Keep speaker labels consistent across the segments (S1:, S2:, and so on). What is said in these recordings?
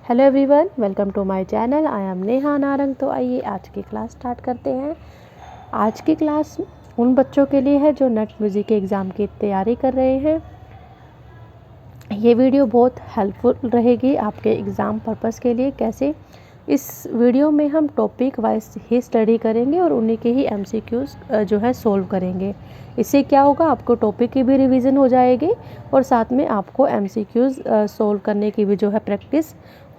S1: Hello everyone, welcome to my channel. I am Neha Narang. तो आइए आज की क्लास स्टार्ट करते हैं। आज की क्लास उन बच्चों के लिए है जो नेट म्यूज़िक के एग्ज़ाम की तैयारी कर रहे हैं। ये वीडियो बहुत हेल्पफुल रहेगी आपके एग्ज़ाम पर्पस के लिए। कैसे? इस वीडियो में हम टॉपिक वाइज ही स्टडी करेंगे और उन्हीं के ही एमसीक्यूज़ जो है सोल्व करेंगे। इससे क्या होगा, आपको टॉपिक की भी रिवीजन हो जाएगी और साथ में आपको एमसीक्यूज़ सोल्व करने की भी जो है प्रैक्टिस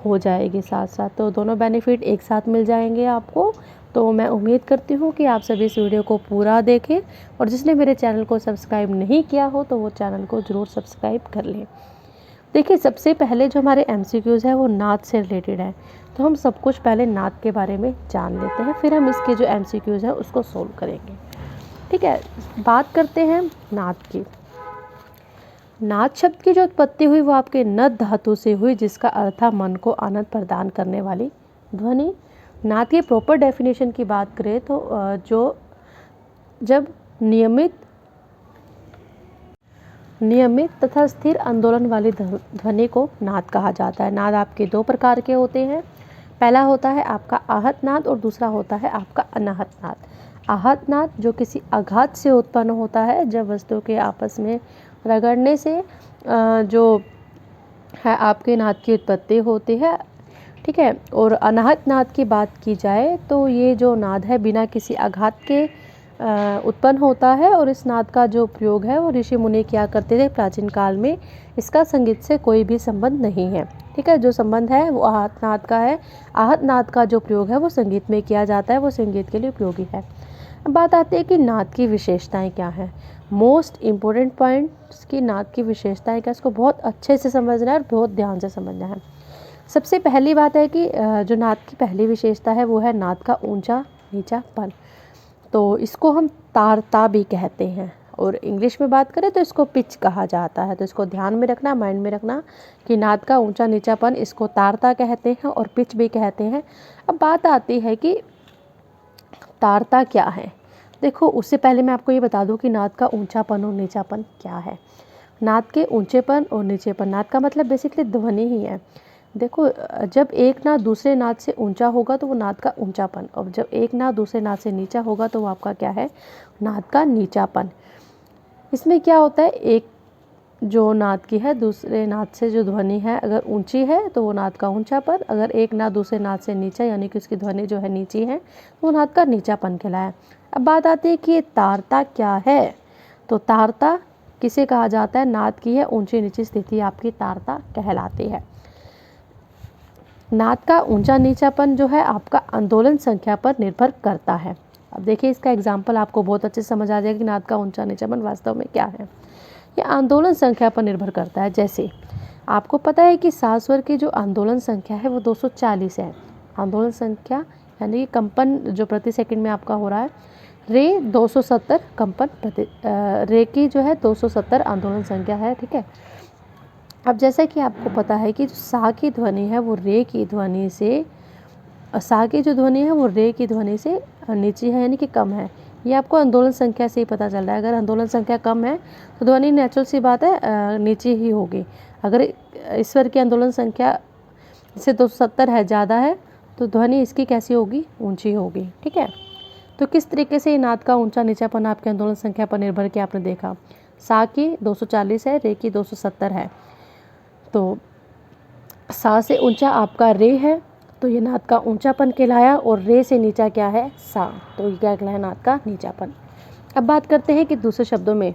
S1: हो जाएगी साथ साथ। तो दोनों बेनिफिट एक साथ मिल जाएंगे आपको। तो मैं उम्मीद करती हूँ कि आप सभी इस वीडियो को पूरा देखें और जिसने मेरे चैनल को सब्सक्राइब नहीं किया हो तो वो चैनल को ज़रूर सब्सक्राइब कर लें। देखिए, सबसे पहले जो हमारे एमसीक्यूज़ है वो नाद से रिलेटेड है। तो हम सब कुछ पहले नाद के बारे में जान लेते हैं, फिर हम इसके जो एमसीक्यूज़ है उसको सोल्व करेंगे। ठीक है, बात करते हैं नाद की। नाद शब्द की जो उत्पत्ति हुई वो आपके नद धातु से हुई, जिसका अर्थ था मन को आनंद प्रदान करने वाली ध्वनि। नाद की प्रॉपर डेफिनेशन की बात करें तो जब नियमित तथा स्थिर आंदोलन वाली ध्वनि को नाद कहा जाता है। नाद आपके दो प्रकार के होते हैं। पहला होता है आपका आहत नाद और दूसरा होता है आपका अनाहत नाद। आहत नाद जो किसी आघात से उत्पन्न होता है, जब वस्तु के आपस में रगड़ने से जो है आपके नाद की उत्पत्ति होती है। ठीक है, और अनाहत नाद की बात की जाए तो ये जो नाद है बिना किसी आघात के उत्पन्न होता है और इस नाद का जो प्रयोग है वो ऋषि मुनि किया करते थे प्राचीन काल में। इसका संगीत से कोई भी संबंध नहीं है। ठीक है, जो संबंध है वो आहत नाद का है। आहत नाद का जो प्रयोग है वो संगीत में किया जाता है, वो संगीत के लिए उपयोगी है। अब बात आती है कि नाद की विशेषताएं क्या हैं। मोस्ट इम्पोर्टेंट पॉइंट्स की नाद की विशेषताएं क्या, इसको बहुत अच्छे से समझना है और बहुत ध्यान से समझना है। सबसे पहली बात है कि जो नाद की पहली विशेषता है वो है नाद का ऊंचा नीचापन। तो इसको हम तारता भी कहते हैं और इंग्लिश में बात करें तो इसको पिच कहा जाता है। तो इसको ध्यान में रखना, माइंड में रखना कि नाद का ऊंचा नीचापन इसको तारता कहते हैं और पिच भी कहते हैं। अब बात आती है कि तारता क्या है। देखो, उससे पहले मैं आपको ये बता दूं कि नाद का ऊंचापन और नीचापन क्या है। नाद के ऊंचेपन और नीचेपन, नाद का मतलब बेसिकली ध्वनि ही है। देखो, जब एक नाद दूसरे नाद से ऊंचा होगा तो वो नाद का ऊंचापन, और जब एक नाद दूसरे नाद से नीचा होगा तो वो आपका क्या है, नाद का नीचापन। इसमें क्या होता है, एक जो नाद की है दूसरे नाद से जो ध्वनि है अगर ऊंची है तो वो नाद का ऊंचापन, अगर एक नाद दूसरे नाद से नीचा यानी कि उसकी ध्वनि जो है नीची है तो वो नाद का नीचापन कहलाया। अब बात आती है कि ये तारता क्या है। तो तारता किसे कहा जाता है, नाद की है ऊंची नीची स्थिति आपकी तारता कहलाती है। नाद का ऊंचा नीचापन जो है आपका आंदोलन संख्या पर निर्भर करता है। अब देखिए, इसका एग्जाम्पल आपको बहुत अच्छे से समझ आ जाएगा कि नाद का ऊंचा नीचापन वास्तव में क्या है। ये आंदोलन संख्या पर निर्भर करता है। जैसे आपको पता है कि सात स्वर की जो आंदोलन संख्या है वो 240 है। आंदोलन संख्या यानी कि कंपन जो प्रति सेकंड में आपका हो रहा है, रे 270 कंपन प्रति रे की जो है 270 आंदोलन संख्या है। ठीक है, अब जैसा कि आपको पता है कि जो सा की ध्वनि है वो रे की ध्वनि से, सा की जो ध्वनि है वो रे की ध्वनि से नीची है यानी कि कम है। ये आपको आंदोलन संख्या से ही पता चल रहा है। अगर आंदोलन संख्या कम है तो ध्वनि नेचुरल सी बात है नीची ही होगी। अगर ईश्वर की आंदोलन संख्या से 270 है, ज़्यादा है, तो ध्वनि इसकी कैसी होगी, ऊंची होगी। ठीक है, तो किस तरीके से नाद का ऊंचा नीचापन आपके आंदोलन संख्या पर निर्भर किया आपने देखा। सा की 240 है, रे की 270 है। तो सा से ऊंचा आपका रे है तो ये नाद का ऊंचापन कहलाया, और रे से नीचा क्या है, सा, तो ये क्या कहलाया, नाद का नीचापन। अब बात करते हैं कि दूसरे शब्दों में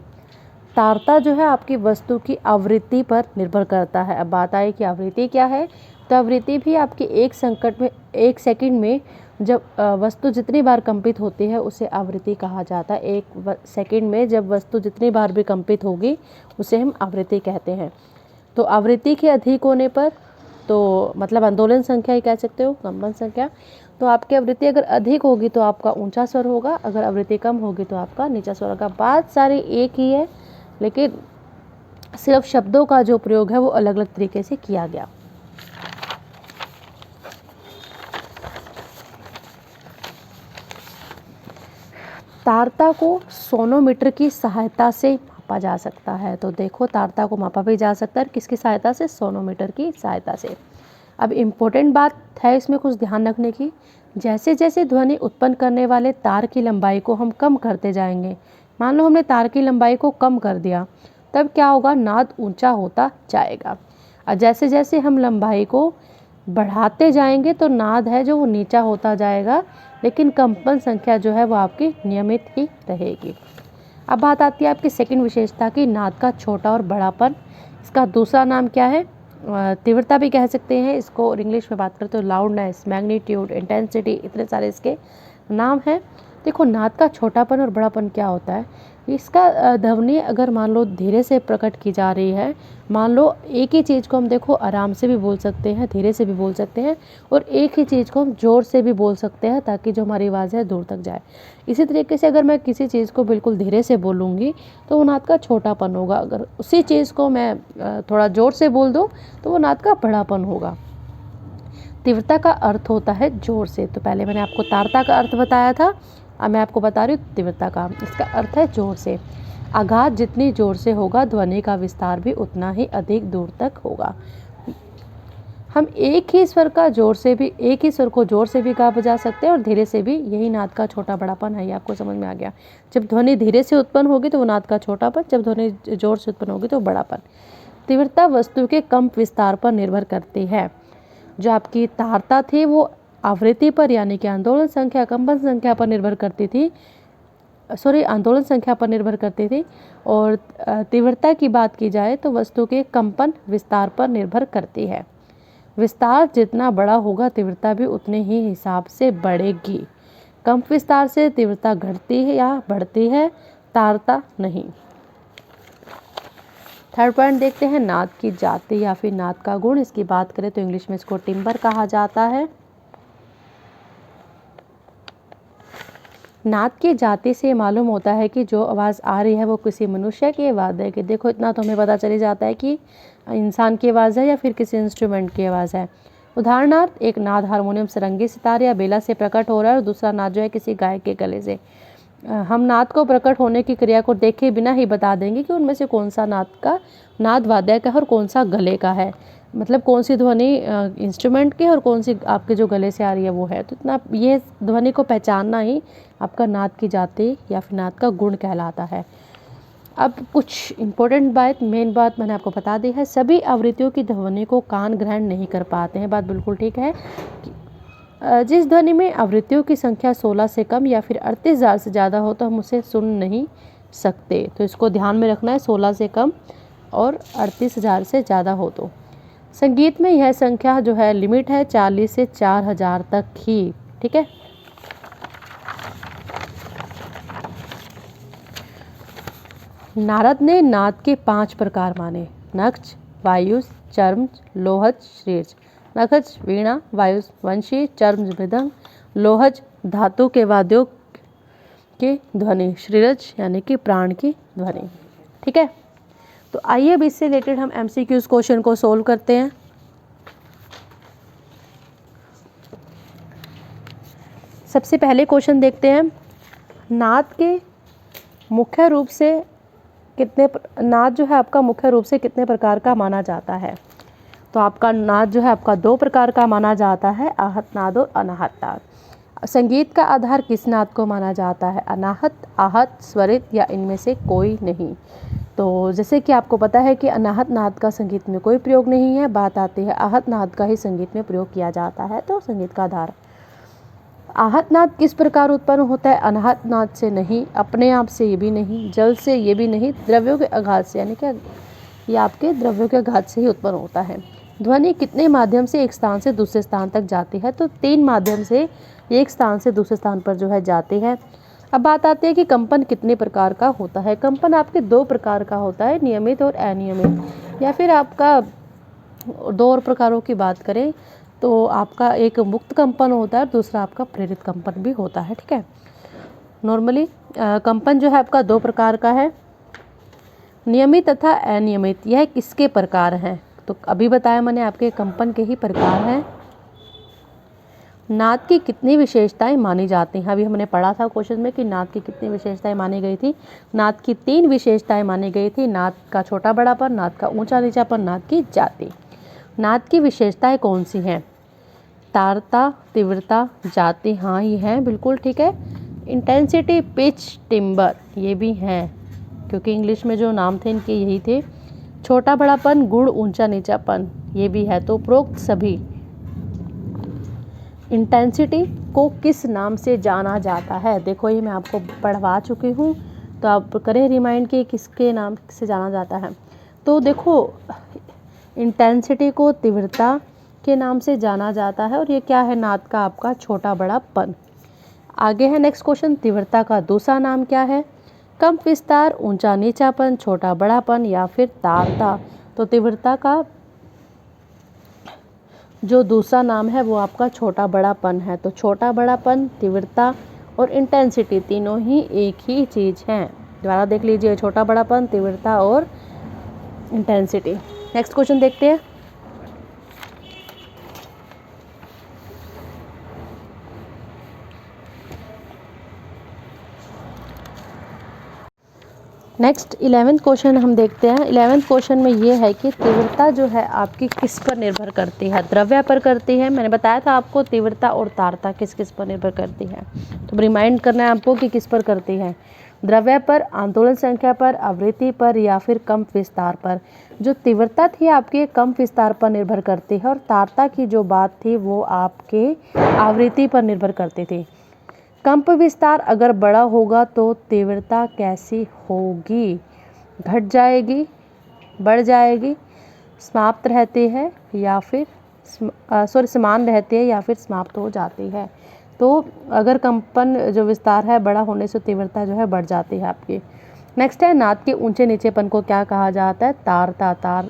S1: तारता जो है आपकी वस्तु की आवृत्ति पर निर्भर करता है। अब बात आई कि आवृत्ति क्या है। तो आवृत्ति भी आपकी एक सेकंड में जब वस्तु जितनी बार कंपित होती है उसे आवृत्ति कहा जाता है। एक सेकंड में जब वस्तु जितनी बार भी कंपित होगी उसे हम आवृत्ति कहते हैं। तो आवृत्ति के अधिक होने पर, तो मतलब आंदोलन संख्या ही कह सकते हो, कंपन संख्या, तो आपकी आवृत्ति अगर अधिक होगी तो आपका ऊंचा स्वर होगा, अगर आवृत्ति कम होगी तो आपका नीचा स्वर होगा। बात सारी एक ही है, लेकिन सिर्फ शब्दों का जो प्रयोग है वो अलग अलग तरीके से किया गया। तारता को सोनोमीटर की सहायता से मापा जा सकता है। तो देखो, तारता को मापा भी जा सकता है किसकी सहायता से, सोनोमीटर की सहायता से। अब इम्पोर्टेंट बात है इसमें कुछ ध्यान रखने की, जैसे जैसे ध्वनि उत्पन्न करने वाले तार की लंबाई को हम कम करते जाएंगे, मान लो हमने तार की लंबाई को कम कर दिया, तब क्या होगा, नाद ऊंचा होता जाएगा। और जैसे जैसे हम लंबाई को बढ़ाते जाएंगे तो नाद है जो वो नीचा होता जाएगा, लेकिन कंपन संख्या जो है वो आपकी नियमित ही रहेगी। अब बात आती है आपकी सेकंड विशेषता की, नाद का छोटा और बड़ापन। इसका दूसरा नाम क्या है, तीव्रता भी कह सकते हैं इसको, और इंग्लिश में बात करते हो लाउडनेस, मैग्नीट्यूड, इंटेंसिटी, इतने सारे इसके नाम हैं। देखो नाद का छोटापन और बड़ापन क्या होता है, इसका ध्वनि अगर मान लो धीरे से प्रकट की जा रही है, मान लो एक ही चीज़ को हम देखो आराम से भी बोल सकते हैं, धीरे से भी बोल सकते हैं, और एक ही चीज़ को हम ज़ोर से भी बोल सकते हैं ताकि जो हमारी आवाज़ है दूर तक जाए। इसी तरीके से अगर मैं किसी चीज़ को बिल्कुल धीरे से बोलूँगी तो वो नाद का छोटापन होगा, अगर उसी चीज़ को मैं थोड़ा ज़ोर से बोल दूँ तो वो नाद का बड़ापन होगा। तीव्रता का अर्थ होता है जोर से, तो पहले मैंने आपको तारता का अर्थ बताया था, अब मैं आपको बता रही हूँ तीव्रता का। इसका अर्थ है जोर से। आघात जितनी जोर से होगा ध्वनि का विस्तार भी उतना ही अधिक दूर तक होगा। हम एक ही स्वर को जोर से भी गा बजा सकते हैं और धीरे से भी, यही नाद का छोटा बड़ापन है। ये आपको समझ में आ गया। जब ध्वनि धीरे से उत्पन्न होगी तो वो नाद का छोटापन, जब ध्वनि जोर से उत्पन्न होगी तो बड़ापन। तीव्रता वस्तु के कंप विस्तार पर निर्भर करती है। जो आपकी तारता थी वो आवृत्ति पर यानी कि आंदोलन संख्या, कंपन संख्या पर निर्भर करती थी, आंदोलन संख्या पर निर्भर करती थी। और तीव्रता की बात की जाए तो वस्तु के कंपन विस्तार पर निर्भर करती है। विस्तार जितना बड़ा होगा तीव्रता भी उतने ही हिसाब से बढ़ेगी। कंप विस्तार से तीव्रता घटती है या बढ़ती है, तारता नहीं। थर्ड पॉइंट देखते हैं, नाद की जाति या फिर नाद का गुण। इसकी बात करें तो इंग्लिश में इसको टिम्बर कहा जाता है। नाद की जाति से मालूम होता है कि जो आवाज़ आ रही है वो किसी मनुष्य की आवाज़ है, कि देखो इतना तो हमें पता चली जाता है कि इंसान की आवाज़ है या फिर किसी इंस्ट्रूमेंट की आवाज़ है। उदाहरणार्थ, एक नाद हारमोनियम, सारंगी, सितार या बेला से प्रकट हो रहा है और दूसरा नाद जो है किसी गायक के गले से। हम नाद को प्रकट होने की क्रिया को देखे बिना ही बता देंगे कि उनमें से कौन सा नाद वाद्य का है और कौन सा गले का है, मतलब कौन सी ध्वनि इंस्ट्रूमेंट की और कौन सी आपके जो गले से आ रही है वो है। तो इतना ये ध्वनि को पहचानना ही आपका नाद की जाति या फिर नाद का गुण कहलाता है। अब कुछ इम्पोर्टेंट मेन बात मैंने आपको बता दी है। सभी आवृत्तियों की ध्वनि को कान ग्रहण नहीं कर पाते हैं, बात बिल्कुल ठीक है। जिस ध्वनि में आवृत्तियों की संख्या 16 से कम या फिर 38,000 से ज़्यादा हो तो हम उसे सुन नहीं सकते। तो इसको ध्यान में रखना है, 16 से कम और 38,000 से ज़्यादा हो तो। संगीत में यह संख्या जो है लिमिट है 40 से 4,000 तक ही, ठीक है। नारद ने नाद के 5 प्रकार माने, नक्ष, वायुज, चर्म, लोहज, श्रीज। नखज वीणा, वायुज वंशी, चर्म मृदंग, लोहज धातु के वाद्यों की ध्वनि, श्रीरज यानी कि प्राण की ध्वनि, ठीक है। तो आइए अब इससे रिलेटेड हम MCQs क्वेश्चन को सोल्व करते हैं। सबसे पहले क्वेश्चन देखते हैं, नाद के मुख्य रूप से नाद जो है आपका मुख्य रूप से कितने प्रकार का माना जाता है। तो आपका नाद जो है आपका 2 प्रकार का माना जाता है, आहत नाद और अनाहत नाद। संगीत का आधार किस नाद को माना जाता है, अनाहत, आहत, स्वरित या इनमें से कोई नहीं। तो जैसे कि आपको पता है कि अनाहत नाद का संगीत में कोई प्रयोग नहीं है, बात आती है आहत नाद का ही संगीत में प्रयोग किया जाता है। तो संगीत का आधार, आहत नाद किस प्रकार उत्पन्न होता है, अनाहत नाद से नहीं, अपने आप से ये भी नहीं, जल से ये भी नहीं, द्रव्यों के आघात से, यानी कि ये आपके द्रव्यों के आघात से ही उत्पन्न होता है। ध्वनि कितने माध्यम से एक स्थान से दूसरे स्थान तक जाती है, तो 3 माध्यम से एक स्थान से दूसरे स्थान पर जो है जाती है। अब बात आती है कि कंपन कितने प्रकार का होता है। कंपन आपके 2 प्रकार का होता है, नियमित और अनियमित। या फिर आपका 2 और प्रकारों की बात करें तो आपका एक मुक्त कंपन होता है, दूसरा आपका प्रेरित कंपन भी होता है, ठीक है। नॉर्मली कंपन जो है आपका 2 प्रकार का है, नियमित तथा अनियमित। यह किसके प्रकार हैं, तो अभी बताया मैंने आपके कंपन के ही प्रकार हैं। नाद की कितनी विशेषताएं मानी जाती हैं, अभी हमने पढ़ा था क्वेश्चन में कि नाद की कितनी विशेषताएं मानी गई थी। नाद की 3 विशेषताएं मानी गई थी, नाद का छोटा बड़ापन, नाद का ऊंचा नीचापन, नाद की जाति। नाद की विशेषताएं कौन सी हैं? तारता, तीव्रता, जाति, हाँ ये है, बिल्कुल ठीक है। इंटेंसिटी, पिच, टिम्बर, ये भी हैं क्योंकि इंग्लिश में जो नाम थे इनके यही थे। छोटा बड़ापन, गुण, ऊंचा नीचापन, ये भी है। तो उपरोक्त सभी। इंटेंसिटी को किस नाम से जाना जाता है? देखो ये मैं आपको पढ़वा चुकी हूँ, तो आप करें रिमाइंड कि किसके नाम से जाना जाता है। तो देखो इंटेंसिटी को तीव्रता के नाम से जाना जाता है और ये क्या है? नाद का आपका छोटा बड़ापन। आगे है नेक्स्ट क्वेश्चन, तीव्रता का दूसरा नाम क्या है? कम विस्तार, ऊंचा नीचापन, छोटा बड़ापन या फिर तारता। तो तीव्रता का जो दूसरा नाम है वो आपका छोटा बड़ापन है। तो छोटा बड़ापन, तीव्रता और इंटेंसिटी तीनों ही एक ही चीज़ हैं। दोबारा देख लीजिए, छोटा बड़ापन, तीव्रता और इंटेंसिटी। नेक्स्ट क्वेश्चन देखते हैं। नेक्स्ट 11th क्वेश्चन हम देखते हैं। 11th क्वेश्चन में ये है कि तीव्रता जो है आपकी किस पर निर्भर करती है? द्रव्य पर करती है। मैंने बताया था आपको तीव्रता और तारता किस किस पर निर्भर करती है, तो रिमाइंड करना है आपको कि किस पर करती है। द्रव्य पर, आंदोलन संख्या पर, आवृत्ति पर या फिर कंप विस्तार पर। जो तीव्रता थी आपके कम विस्तार पर निर्भर करती है और तारता की जो बात थी वो आपके आवृत्ति पर निर्भर करती थी। कंप विस्तार अगर बड़ा होगा तो तीव्रता कैसी होगी? घट जाएगी, बढ़ जाएगी, समाप्त रहती है या फिर समान रहती है या फिर समाप्त हो जाती है। तो अगर कंपन जो विस्तार है बड़ा होने से तीव्रता जो है बढ़ जाती है आपकी। नेक्स्ट है, नाद के ऊंचे नीचेपन को क्या कहा जाता है? तारता।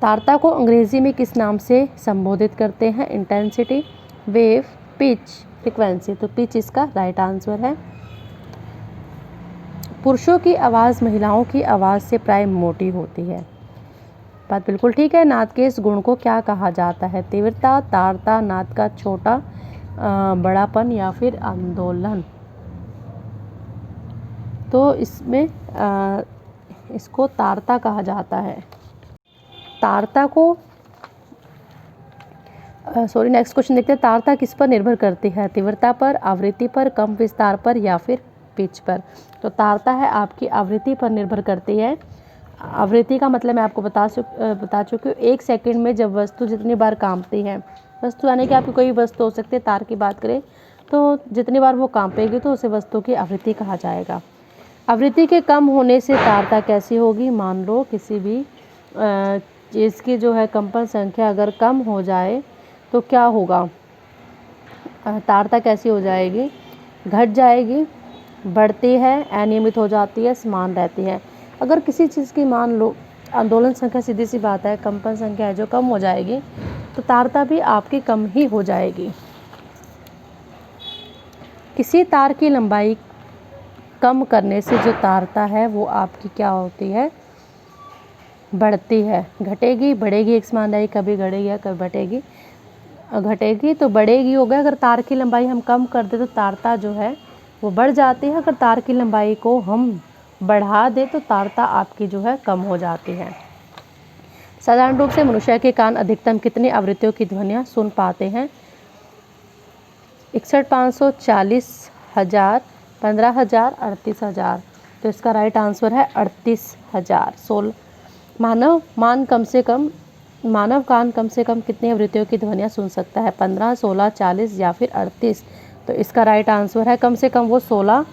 S1: तारता को अंग्रेजी में किस नाम से संबोधित करते हैं? Intensity, wave, pitch, frequency. तो पिच इसका राइट आंसर है। पुरुषों की आवाज़ महिलाओं की आवाज़ से प्राय मोटी होती है। बात बिल्कुल ठीक है। नाद के इस गुण को क्या कहा जाता है? तीव्रता, तारता, नाद का छोटा बड़ापन या फिर आंदोलन। तो इसमें इसको तारता कहा जाता है। तारता को नेक्स्ट क्वेश्चन देखते हैं। तारता किस पर निर्भर करती है? तीव्रता पर, आवृत्ति पर, कंप विस्तार पर या फिर पिच पर। तो तारता है आपकी आवृत्ति पर निर्भर करती है। आवृत्ति का मतलब मैं आपको बता चुकी हूँ। 1 सेकंड में जब वस्तु जितनी बार कांपती है, वस्तु यानी कि आपकी कोई वस्तु हो सकती है, तार की बात करें तो जितनी बार वो कांपेगी तो उसे वस्तु की आवृत्ति कहा जाएगा। आवृत्ति के कम होने से तारता कैसी होगी? मान लो किसी भी चीज़ की जो है कंपन संख्या अगर कम हो जाए तो क्या होगा? तारता कैसी हो जाएगी? घट जाएगी, बढ़ती है, अनियमित हो जाती है, समान रहती है। अगर किसी चीज़ की मान लो आंदोलन संख्या, सीधी सी बात है, कंपन संख्या है जो कम हो जाएगी तो तारता भी आपकी कम ही हो जाएगी। किसी तार की लंबाई कम करने से जो तारता है वो आपकी क्या होती है? बढ़ती है। घटेगी, बढ़ेगी, एक समान रहेगी, कभी घटेगी कभी बढ़ेगी। घटेगी तो बढ़ेगी हो गया। अगर तार की लंबाई हम कम कर दे तो तारता जो है वो बढ़ जाती है। अगर तार की लंबाई को हम बढ़ा दे तो तारता आपकी जो है कम हो जाती है। साधारण रूप से मनुष्य के कान अधिकतम कितनी आवृत्तियों की ध्वनियाँ सुन पाते हैं? 61,500, 40,000, 15,000, 38,000। तो इसका राइट आंसर है 38,000। मानव कान कम से कम कितनी आवृत्तियों की ध्वनियाँ सुन सकता है? 15, 16, 40 या फिर 38। तो इसका राइट आंसर है कम से कम वो 16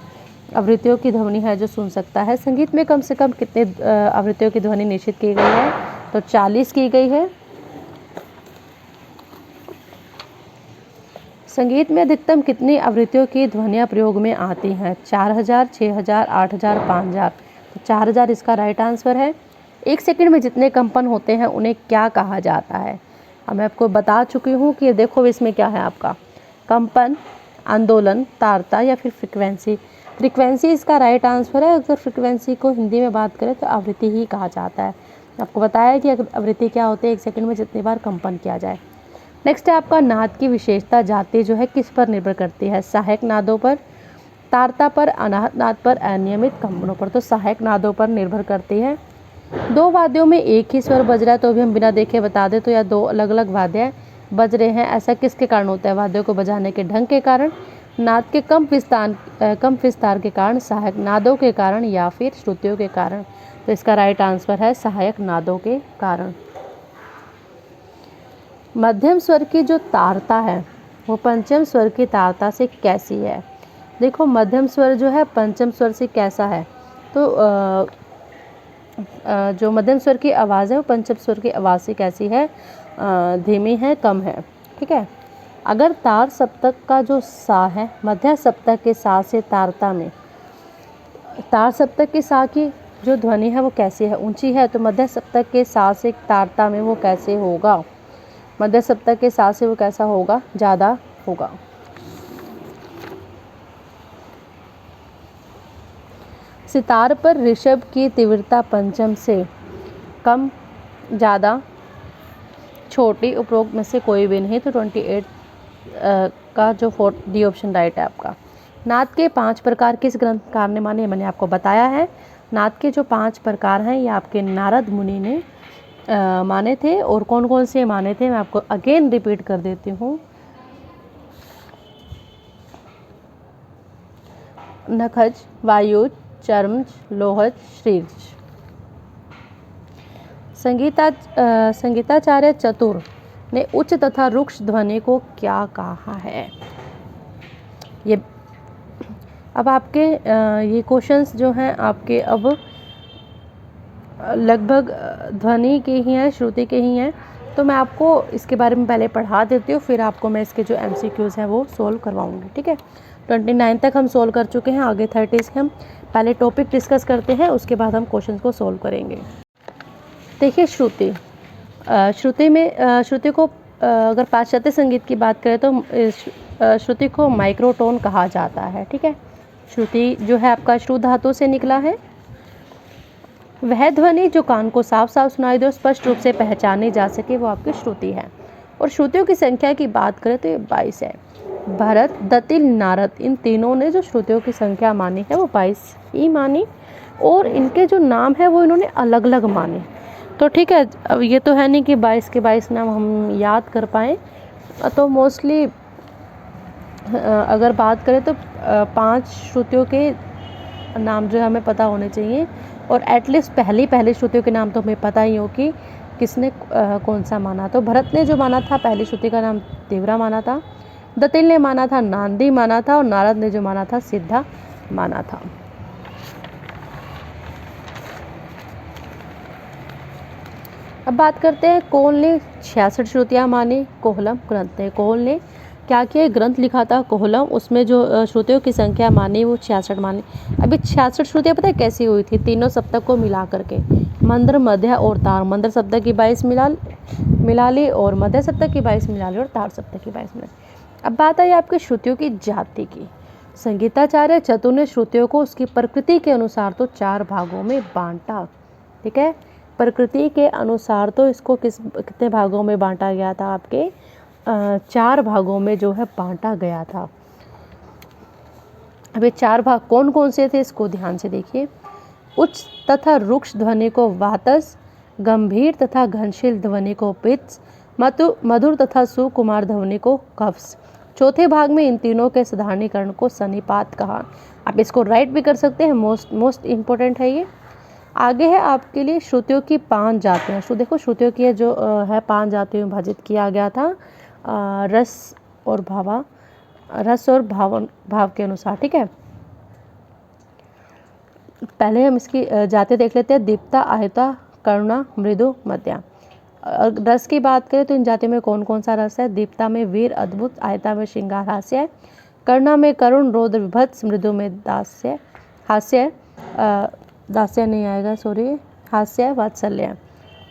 S1: आवृत्तियों की ध्वनि है जो सुन सकता है। संगीत में कम से कम कितने आवृत्तियों की ध्वनि निश्चित की गई है? तो 40 की गई है। संगीत में अधिकतम कितनी आवृत्तियों की ध्वनियाँ प्रयोग में आती हैं? 4,000, 6,000, 8,000, 5,000। तो 4,000 इसका राइट आंसर है। 1 सेकंड में जितने कंपन होते हैं उन्हें क्या कहा जाता है? अब मैं आपको बता चुकी हूँ कि देखो इसमें क्या है आपका कंपन, आंदोलन, तारता या फिर फ्रीक्वेंसी। फ्रीक्वेंसी इसका राइट आंसर है। अगर फ्रीक्वेंसी को हिंदी में बात करें तो आवृत्ति ही कहा जाता है। आपको बताया कि आवृत्ति क्या होती है? 1 सेकंड में जितनी बार कंपन किया जाए। नेक्स्ट है आपका नाद की विशेषता जाति जो है किस पर निर्भर करती है? सहायक नादों पर, तारता पर, अनाहत नाद पर, अनियमित कंपनों पर। तो सहायक नादों पर निर्भर करती है। दो वाद्यों में एक ही स्वर बज रहा है तो भी हम बिना देखे बता दें तो या दो अलग अलग वाद्य बज रहे हैं, ऐसा किसके कारण होता है? वाद्यों को बजाने के ढंग के कारण, नाद के कम विस्तार के कारण, सहायक नादों के कारण या फिर श्रुतियों के कारण। तो इसका राइट आंसर है सहायक नादों के कारण। मध्यम स्वर की जो तारता है वो पंचम स्वर की तारता से कैसी है? देखो मध्यम स्वर जो है पंचम स्वर से कैसा है, तो जो मध्यम स्वर की आवाज़ है वो पंचम स्वर की आवाज़ से कैसी है? धीमी है, कम है। ठीक है, अगर तार सप्तक का जो सा है मध्य सप्तक के सा से तारता में, तार सप्तक के सा की जो ध्वनि है वो कैसी है? ऊंची है, तो मध्य सप्तक के सा से तारता में वो कैसे होगा? मध्य सप्तक के सा से वो कैसा होगा? ज़्यादा होगा। सितार पर ऋषभ की तीव्रता पंचम से कम, ज़्यादा, छोटी, उपरोक्त में से कोई भी नहीं, तो 28 का जो 4 डी ऑप्शन राइट है आपका। नाद के 5 प्रकार किस ग्रंथकार ने माने? मैंने आपको बताया है। नाद के जो 5 प्रकार हैं ये आपके नारद मुनि ने माने थे। और कौन कौन से माने थे मैं आपको अगेन रिपीट कर देती हूँ। नखज, वायुज, चर्मज, लोहज, श्रीज। संगीताचार्य चतुर ने उच्च तथा रुक्ष ध्वनि को क्या कहा है? ये अब आपके ये क्वेश्चंस जो हैं आपके अब लगभग ध्वनि के ही हैं, श्रुति के ही हैं, तो मैं आपको इसके बारे में पहले पढ़ा देती हूँ, फिर आपको मैं इसके जो MCQs हैं वो सोल्व करवाऊँगी। ठीक है, 29 तक हम सोल्व कर चुके हैं, आगे 30 के हम पहले टॉपिक डिस्कस करते हैं, उसके बाद हम क्वेश्चन को सोल्व करेंगे। देखिए श्रुति, श्रुति में श्रुति को अगर पाश्चात्य संगीत की बात करें तो श्रुति को माइक्रोटोन कहा जाता है। ठीक है, श्रुति जो है आपका श्रु धातु से निकला है। वह ध्वनि जो कान को साफ साफ सुनाई दे और स्पष्ट रूप से पहचानी जा सके वो आपकी श्रुति है। और श्रुतियों की संख्या की बात करें तो ये 22 है। भरत, दतिल, नारद इन तीनों ने जो श्रुतियों की संख्या मानी है वो 22 ही मानी, और इनके जो नाम है वो इन्होंने अलग अलग माने। तो ठीक है, अब ये तो है नहीं कि 22 के 22 नाम हम याद कर पाएँ, तो मोस्टली अगर बात करें तो 5 श्रुतियों के नाम जो हमें पता होने चाहिए, और एटलीस्ट पहली श्रुतियों के नाम तो हमें पता ही हो कि किसने कौन सा माना। तो भरत ने जो माना था पहली श्रुति का नाम तीव्रा माना था, दतिल ने माना था नांदी माना था, और नारद ने जो माना था सिद्धा माना था। अब बात करते हैं कोल ने 66 श्रुतियाँ मानी कोहलम ग्रंथ ने। कोल ने क्या किया? ग्रंथ लिखा था कोहलम, उसमें जो श्रुतियों की संख्या मानी वो 66 मानी। अभी 66 श्रुतियाँ पता है कैसी हुई थी? तीनों सप्तक को मिला करके, मंद्र, मध्य और तार। मंद्र सप्तक की 22 मिला ली, और मध्य सप्तक की 22 मिला ली, और तार सप्तक की 22 मिला ली। अब बात आई आपकी श्रुतियों की जाति की। संगीताचार्य चतुर ने श्रुतियों को उसकी प्रकृति के अनुसार तो 4 भागों में बांटा। ठीक है, प्रकृति के अनुसार तो इसको कितने भागों में बांटा गया था? आपके 4 भागों में जो है बांटा गया था। अब ये 4 भाग कौन कौन से थे इसको ध्यान से देखिए। उच्च तथा रुक्ष ध्वनि को वातस, गंभीर तथा घनशील ध्वनि को पित्स, मधुर तथा सुकुमार ध्वनि को कफ्स। चौथे भाग में इन तीनों के साधारणीकरण को सन्निपात कहा। आप इसको राइट भी कर सकते हैं, मोस्ट इम्पोर्टेंट है ये। आगे है आपके लिए श्रुतियों की 5 जातियाँ। देखो श्रुतियों की जो है 5 जातियों में विभाजित किया गया था, रस और भाव के अनुसार। ठीक है, पहले हम इसकी जाति देख लेते हैं। दीप्ता, आहिता, करुणा, मृदु, मध्या। रस की बात करें तो इन जातियों में कौन कौन सा रस है? दीप्ता में वीर, अद्भुत, आहिता में श्रृंगार, हास्य है, करुणा में करुण, रौद्र, विभत्स, मृदु में हास्य नहीं आएगा, सॉरी, हास्य, वात्सल्य।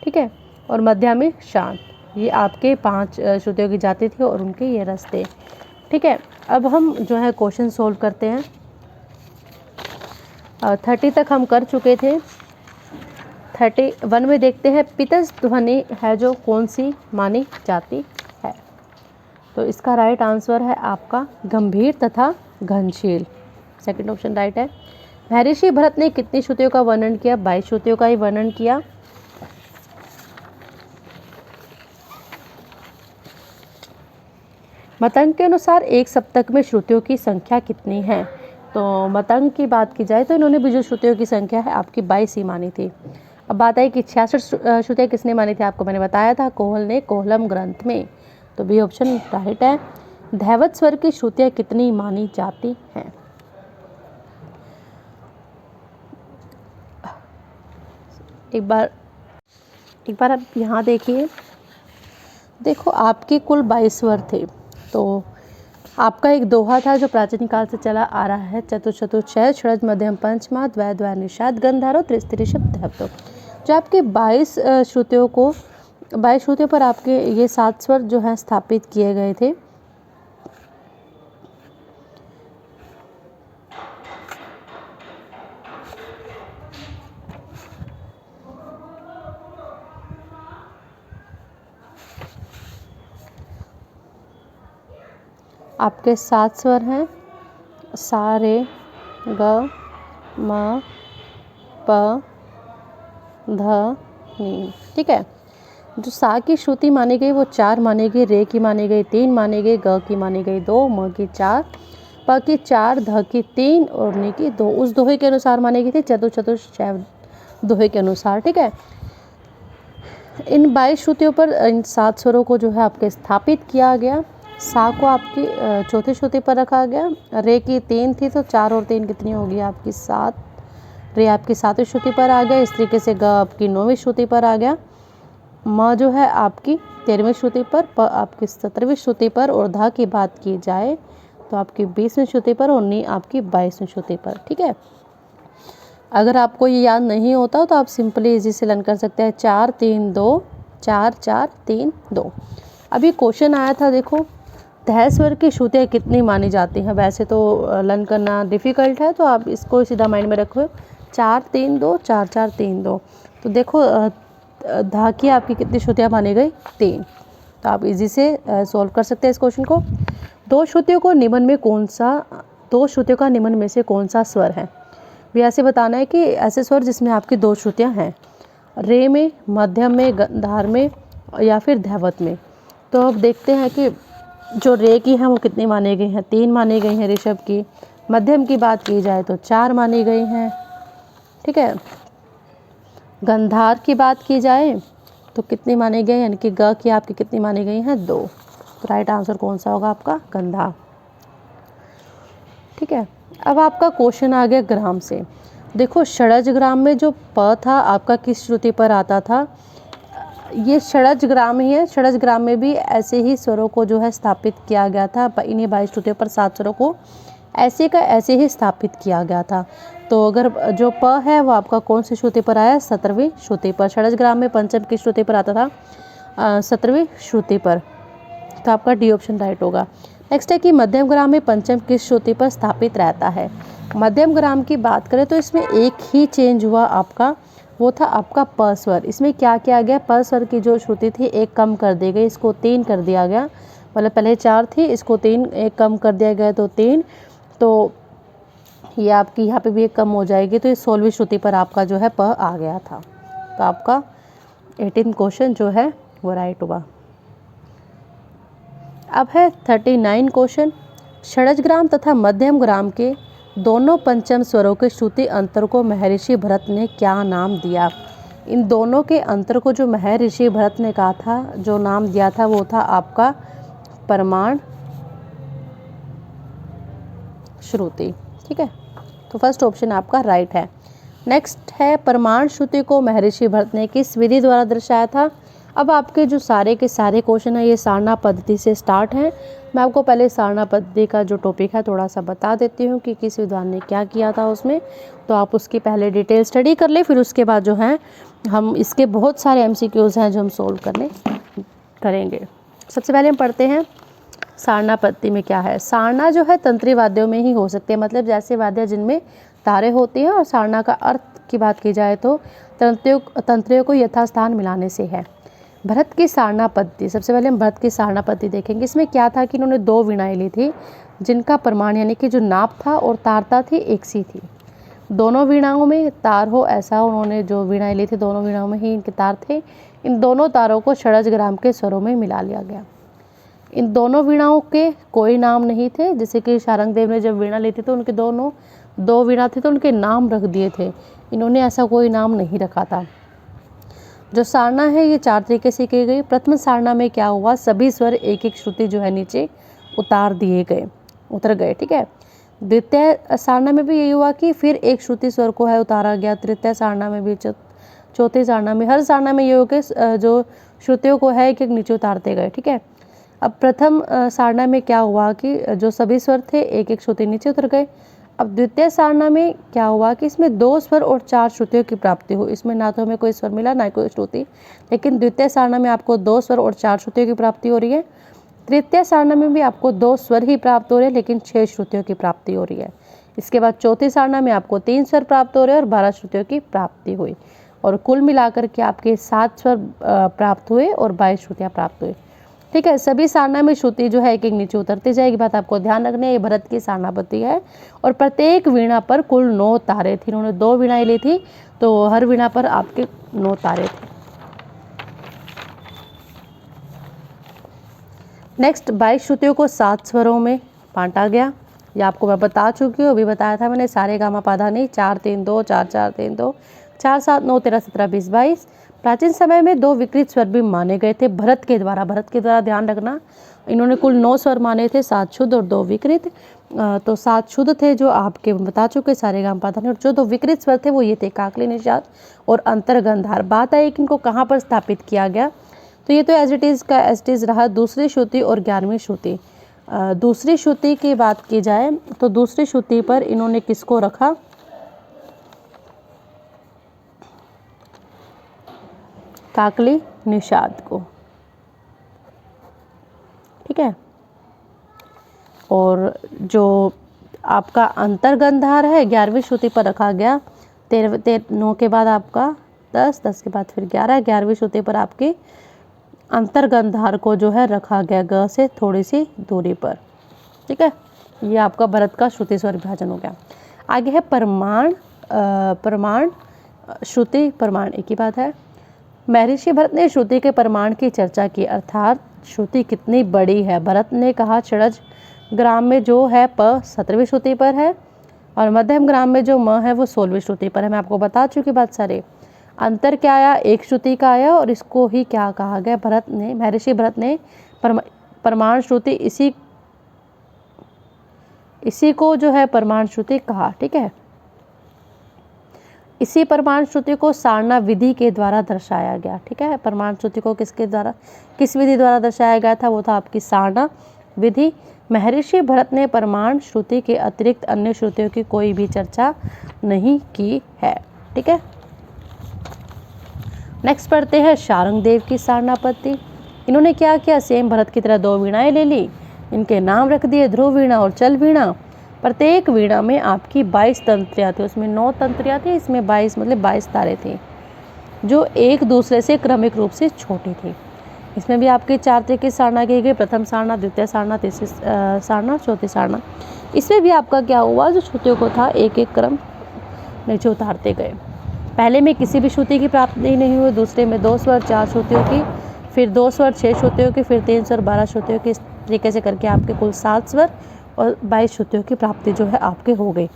S1: ठीक है, और मध्या में शांत। ये आपके 5 श्रुतियों की जाति थी और उनके ये रस थे। ठीक है, अब हम जो है क्वेश्चन सोल्व करते हैं। 30 तक हम कर चुके थे। 31 में देखते हैं पितस ध्वनि है जो कौन सी मानी जाती है? तो इसका राइट आंसर है आपका गंभीर तथा घनशील। सेकंड ऑप्शन राइट है। महर्षि भरत ने कितनी श्रुतियों का वर्णन किया? 22 श्रुतियों का ही वर्णन किया। मतंग के अनुसार एक सप्तक में श्रुतियों की संख्या कितनी है? तो मतंग की बात की जाए तो इन्होंने भी जो श्रुतियों की संख्या है आपकी 22 ही मानी थी। अब बात है कि 66 श्रुतियाँ किसने मानी थी? आपको मैंने बताया था कोहल ने कोहलम ग्रंथ में। तो बी ऑप्शन राइट है। धैवत स्वर की श्रुतियाँ कितनी मानी जाती हैं? एक बार आप यहाँ देखिए, देखो आपके कुल 22 स्वर थे। तो आपका एक दोहा था जो प्राचीन काल से चला आ रहा है, चतुश्चतुर षड षड्ज मध्यम पंचमा द्वय द्वय निषाद गंधारो त्रिस्त्रिशब धैवतो। जो आपके 22 श्रुतियों पर आपके ये 7 स्वर जो हैं स्थापित किए गए थे। आपके 7 स्वर हैं सा रे ग म प ध नी। ठीक है। जो सा की श्रुति मानी गई वो 4 मानी गई, रे की मानी गई 3 मानी गई, ग की मानी गई 2, म की 4, प की 4, ध की 3 और नी की 2। उस दोहे के अनुसार मानी गई थी, चतुश्चतुर षड दोहे के अनुसार। ठीक है। इन 22 श्रुतियों पर इन 7 स्वरों को जो है आपके स्थापित किया गया। सा को आपकी चौथी श्रुति पर रखा गया। रे की 3 थी तो 4 और 3 कितनी होगी आपकी 7। रे आपकी 7वीं श्रुति पर आ गया। इस तरीके से ग आपकी 9वीं श्रुति पर आ गया। म जो है आपकी 13वीं श्रुति पर, प आपकी 17वीं श्रुति पर और धा की बात की जाए तो आपकी 20वीं श्रुति पर और नी आपकी 22वीं श्रुति पर। ठीक है। अगर आपको ये याद नहीं होता तो आप सिंपली इजी से लर्न कर सकते हैं 4 3 2 4 4 3 2। अभी क्वेश्चन आया था, देखो ध स्वर की श्रुतियाँ कितनी मानी जाती हैं? वैसे तो लर्न करना डिफ़िकल्ट है, तो आप इसको सीधा माइंड में रखो 4 3 2 4 4 3 2। तो देखो धा की आपकी कितनी श्रुतियाँ मानी गई? 3। तो आप इजी से सॉल्व कर सकते हैं इस क्वेश्चन को। दो श्रुतियों का निम्न में से कौन सा स्वर है? भी ऐसे बताना है कि ऐसे स्वर जिसमें आपकी 2 श्रुतियाँ हैं, रे में, मध्यम में, गंधार में या फिर धैवत में। तो अब देखते हैं कि जो रे की हैं वो कितनी मानी गई हैं? 3 मानी गई हैं ऋषभ की। मध्यम की बात की जाए तो 4 मानी गई हैं। ठीक है। गंधार की बात की जाए तो कितनी मानी गई, यानी कि ग की आपकी कितनी मानी गई हैं? 2। तो राइट आंसर कौन सा होगा आपका? गंधार। ठीक है। अब आपका क्वेश्चन आ गया ग्राम से। देखो षडज ग्राम में जो प था आपका किस श्रुति पर आता था? ये षडज ग्राम ही है। षडज ग्राम में भी ऐसे ही स्वरों को जो है स्थापित किया गया था। इन्हीं 22 श्रुतियों पर 7 स्वरों को ऐसे का ऐसे ही स्थापित किया गया था। तो अगर जो प है वो आपका कौन सी श्रुति पर आया? 17वीं श्रुति पर। षडज ग्राम में पंचम की श्रुति पर आता था? 17वीं श्रुति पर। तो आपका डी ऑप्शन राइट होगा। नेक्स्ट है कि मध्यम ग्राम में पंचम किस श्रुति पर स्थापित रहता है? मध्यम ग्राम की बात करें तो इसमें एक ही चेंज हुआ आपका, वो था आपका प स्वर। इसमें क्या किया गया? प स्वर की जो श्रुति थी एक कम कर दी गई, इसको 3 कर दिया गया। मतलब पहले 4 थी, इसको 3 एक कम कर दिया गया तो 3। तो ये आपकी यहाँ पे भी एक कम हो जाएगी, तो ये 16वीं श्रुति पर आपका जो है प आ गया था। तो आपका 18 क्वेश्चन जो है वो राइट होगा। अब है 39 क्वेश्चन। षडज ग्राम तथा मध्यम ग्राम के दोनों पंचम स्वरों के श्रुति अंतर को महर्षि भरत ने क्या नाम दिया? इन दोनों के अंतर को जो महर्षि भरत ने कहा था, जो नाम दिया था, वो था आपका प्रमाण श्रुति। ठीक है। तो फर्स्ट ऑप्शन आपका राइट है। नेक्स्ट है प्रमाण श्रुति को महर्षि भरत ने किस विधि द्वारा दर्शाया था? अब आपके जो सारे के सारे क्वेश्चन है ये सारणा पद्धति से स्टार्ट हैं। मैं आपको पहले सारणा पद्धति का जो टॉपिक है थोड़ा सा बता देती हूँ कि किस विद्वान ने क्या किया था उसमें, तो आप उसकी पहले डिटेल स्टडी कर ले। फिर उसके बाद जो है हम इसके बहुत सारे एमसीक्यूज हैं जो हम सोल्व करेंगे। सबसे पहले हम पढ़ते हैं सारणा पद्धति में क्या है। सारणा जो है तंत्री वाद्यों में ही हो सकते हैं, मतलब जैसे वाद्य जिनमें तारे होती हैं। और सारणा का अर्थ की बात की जाए तो तंत्रियों को यथास्थान मिलाने से है। भरत की सारणा पद्धति, सबसे पहले हम भरत की सारणा पद्धति देखेंगे। इसमें क्या था कि इन्होंने 2 वीणाएं ली थी जिनका प्रमाण यानी कि जो नाप था और तारता थी एक सी थी। दोनों वीणाओं में तार हो, ऐसा उन्होंने जो वीणाएं ली थी दोनों वीणाओं में ही इनके तार थे। इन दोनों तारों को षड्ज ग्राम के स्वरों में मिला लिया गया। इन दोनों वीणाओं के कोई नाम नहीं थे, जैसे कि शारंगदेव ने जब वीणा ली थी तो उनके दो वीणा थे तो उनके नाम रख दिए थे, इन्होंने ऐसा कोई नाम नहीं रखा था। जो सारना है ये 4 तरीके से की गई। प्रथम सारना में क्या हुआ, सभी स्वर एक एक श्रुति जो है नीचे उतर गए, ठीक है। द्वितीय सारना में भी यही हुआ कि फिर एक श्रुति स्वर को है उतारा गया। तृतीय सारना में भी, चौथी सारना में, हर सारना में ये हो के जो श्रुतियों को है एक एक नीचे उतारते गए, ठीक है। अब प्रथम सारना में क्या हुआ कि जो सभी स्वर थे एक एक श्रुति नीचे उतर गए। अब द्वितीय सारना में क्या हुआ कि इसमें 2 स्वर और 4 श्रुतियों की प्राप्ति हुई। इसमें ना तो हमें कोई स्वर मिला ना कोई श्रुति, लेकिन द्वितीय सारना में आपको 2 स्वर और 4 श्रुतियों की प्राप्ति हो रही है। तृतीय सारना में भी आपको 2 स्वर ही प्राप्त हो रहे हैं लेकिन 6 श्रुतियों की प्राप्ति हो रही है। इसके बाद चौथी सारना में आपको 3 स्वर प्राप्त हो रहे हैं और 12 श्रुतियों की प्राप्ति हुई, और कुल मिलाकर के आपके 7 स्वर प्राप्त हुए और 22 श्रुतियाँ प्राप्त हुई, ठीक है। सभी सारना में श्रुति जो है एक एक नीचे उतरती जाएगी। बात आपको ध्यान रखनी है, ये भरत की सारना पद्धति है और प्रत्येक वीणा पर कुल 9 तारे थी। इन्होंने 2 वीणाएं ली थी तो हर वीणा पर आपके 9 तारे थे। नेक्स्ट 22 श्रुतियों को 7 स्वरों में बांटा गया। ये आपको मैं बता चुकी हूँ, अभी बताया था मैंने, सारे गामा पाधा नहीं, 4 3 2 4 4 3 2 4 7 9 13 17 20 22। प्राचीन समय में 2 विकृत स्वर भी माने गए थे भरत के द्वारा ध्यान रखना। इन्होंने कुल 9 स्वर माने थे, 7 शुद्ध और 2 विकृत। तो 7 शुद्ध थे जो आपके बता चुके सारे गामा पाधा नहीं, और जो 2 विकृत स्वर थे वो ये थे काकली, निषाद और अंतर्गंधार। बात है कि इनको कहाँ पर स्थापित किया गया, तो ये तो एज इट इज़ रहा दूसरी श्रुति और 11वीं श्रुति। दूसरी श्रुति की बात की जाए तो दूसरी श्रुति पर इन्होंने किसको रखा, काकली निषाद को, ठीक है। और जो आपका अंतर्गंधार है 11वीं श्रुति पर रखा गया। 9 के बाद आपका 10 के बाद फिर 11वीं श्रुति पर आपकी अंतर्गंधार को जो है रखा गया ग से थोड़ी सी दूरी पर, ठीक है। ये आपका भरत का श्रुति स्वर विभाजन हो गया। आगे है प्रमाण श्रुति प्रमाण, एक ही बात है। महर्षि भरत ने श्रुति के प्रमाण की चर्चा की, अर्थात श्रुति कितनी बड़ी है। भरत ने कहा षड्ज ग्राम में जो है प 17वीं श्रुति पर है और मध्यम ग्राम में जो म है वो 16वीं श्रुति पर है। मैं आपको बता चुकी बात सारे। अंतर क्या आया, एक श्रुति का आया, और इसको ही क्या कहा गया, महर्षि भरत ने प्रमाण श्रुति, इसी को जो है प्रमाण श्रुति कहा, ठीक है। इसी प्रमाण श्रुति को सारना विधि के द्वारा दर्शाया गया, ठीक है। प्रमाण श्रुति को किस विधि द्वारा दर्शाया गया था, वो था आपकी सारना विधि। महर्षि भरत ने प्रमाण श्रुति के अतिरिक्त अन्य श्रुतियों की कोई भी चर्चा नहीं की है, ठीक है। नेक्स्ट पढ़ते हैं शारंगदेव की सारना पद्धति। इन्होंने क्या किया, सेम भरत की तरह 2 वीणाएं ले ली, इनके नाम रख दिए ध्रुव वीणा और चल वीणा। प्रत्येक वीणा में आपकी 22 तंत्रियाँ थी, उसमें 9 तंत्रियाँ थी, इसमें 22 मतलब 22 तारे थे जो एक दूसरे से क्रमिक रूप से छोटी थी। इसमें भी आपकी 4 तरह की सारना की गई, प्रथम सारना, द्वितीय सारना, तीसरी सारना, चौथी सारना। इसमें भी आपका क्या हुआ, जो श्रुतियों को था एक एक क्रम नीचे उतारते गए। पहले में किसी भी श्रुति की प्राप्ति नहीं हुई, दूसरे में 2 स्वर 4 श्रुतियों की, फिर 2 स्वर 6 श्रुतियों की, फिर 3 स्वर 12 श्रुतियों की। इस तरीके से करके आपके कुल 7 स्वर और 22 श्रुतियों की प्राप्ति जो है आपके हो गई।